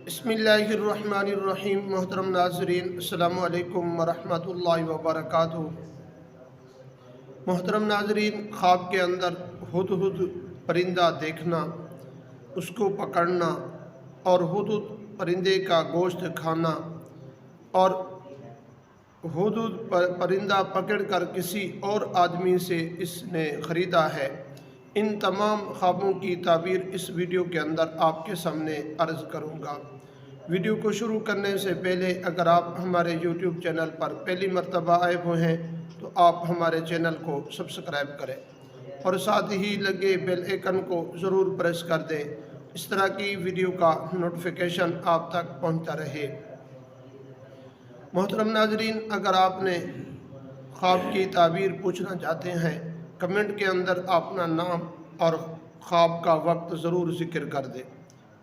बिस्मिल्लाहिर्रहमानिर्रहीम। मोहतरम नाज़रीन, अस्सलामु अलैकुम वरहमतुल्लाहि वबरकातुहू। मोहतरम नाज़रीन, ख्वाब के अंदर हुदहुद परिंदा देखना, उसको पकड़ना और हुदहुद परिंदे का गोश्त खाना और हुदहुद परिंदा पकड़कर किसी और आदमी से इसने ख़रीदा है, इन तमाम ख्वाबों की ताबीर इस वीडियो के अंदर आपके सामने अर्ज़ करूँगा। वीडियो को शुरू करने से पहले अगर आप हमारे YouTube चैनल पर पहली मर्तबा आए हुए हैं तो आप हमारे चैनल को सब्सक्राइब करें और साथ ही लगे बेल आइकन को ज़रूर प्रेस कर दें, इस तरह की वीडियो का नोटिफिकेशन आप तक पहुंचता रहे। मोहतरम नाज़रीन, अगर आपने ख्वाब की ताबीर पूछना चाहते हैं, कमेंट के अंदर अपना नाम और ख्वाब का वक्त ज़रूर ज़िक्र कर दें,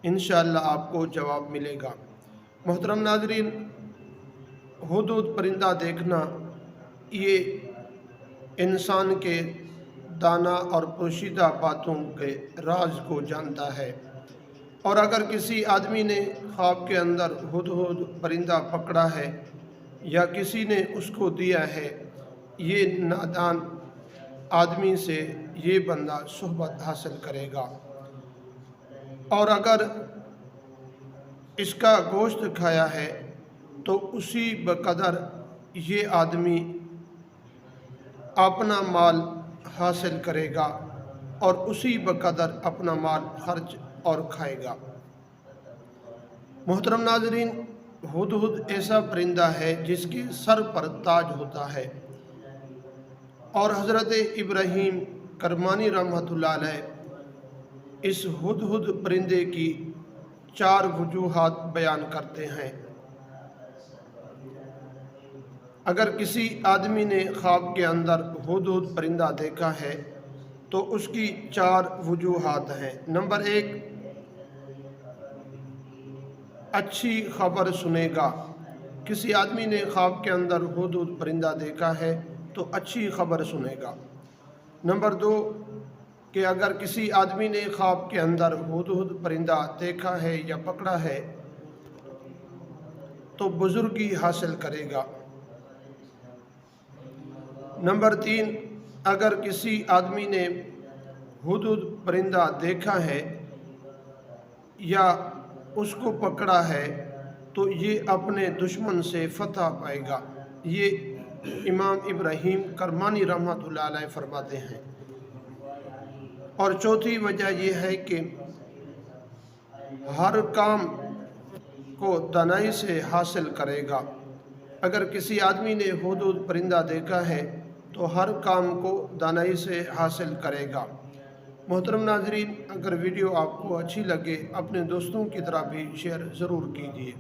इंशाअल्लाह आपको जवाब मिलेगा। मोहतरम नाज़रीन, हुदहुद परिंदा देखना ये इंसान के दाना और पोशीदा बातों के राज को जानता है, और अगर किसी आदमी ने ख्वाब के अंदर हुदहुद परिंदा पकड़ा है या किसी ने उसको दिया है, ये नादान आदमी से ये बंदा सोहबत हासिल करेगा, और अगर इसका गोश्त खाया है तो उसी बकदर ये आदमी अपना माल हासिल करेगा और उसी बकदर अपना माल खर्च और खाएगा। मोहतरम नाज़रीन, हुदहुद ऐसा परिंदा है जिसके सर पर ताज होता है, और हज़रत इब्राहीम करमानी रहमतुल्लाह अलैह इस हुदहुद परिंदे की 4 वजूहात बयान करते हैं। अगर किसी आदमी ने ख्वाब के अंदर हुदहुद परिंदा देखा है तो उसकी 4 वजूहात हैं। नंबर 1, अच्छी खबर सुनेगा। किसी आदमी ने ख्वाब के अंदर हुदहुद परिंदा देखा है तो अच्छी खबर सुनेगा। नंबर 2, कि अगर किसी आदमी ने ख्वाब के अंदर हुदहुद परिंदा देखा है या पकड़ा है तो बुजुर्गी हासिल करेगा। नंबर 3, अगर किसी आदमी ने हुदहुद परिंदा देखा है या उसको पकड़ा है तो ये अपने दुश्मन से फतह पाएगा। ये इमाम इब्राहीम करमानी रहमतुल्लाह अलैह फरमाते हैं। और चौथी वजह यह है कि हर काम को दानाई से हासिल करेगा। अगर किसी आदमी ने हुदहुद परिंदा देखा है तो हर काम को दानाई से हासिल करेगा। मोहतरम नाज़रीन, अगर वीडियो आपको अच्छी लगे अपने दोस्तों की तरह भी शेयर ज़रूर कीजिए।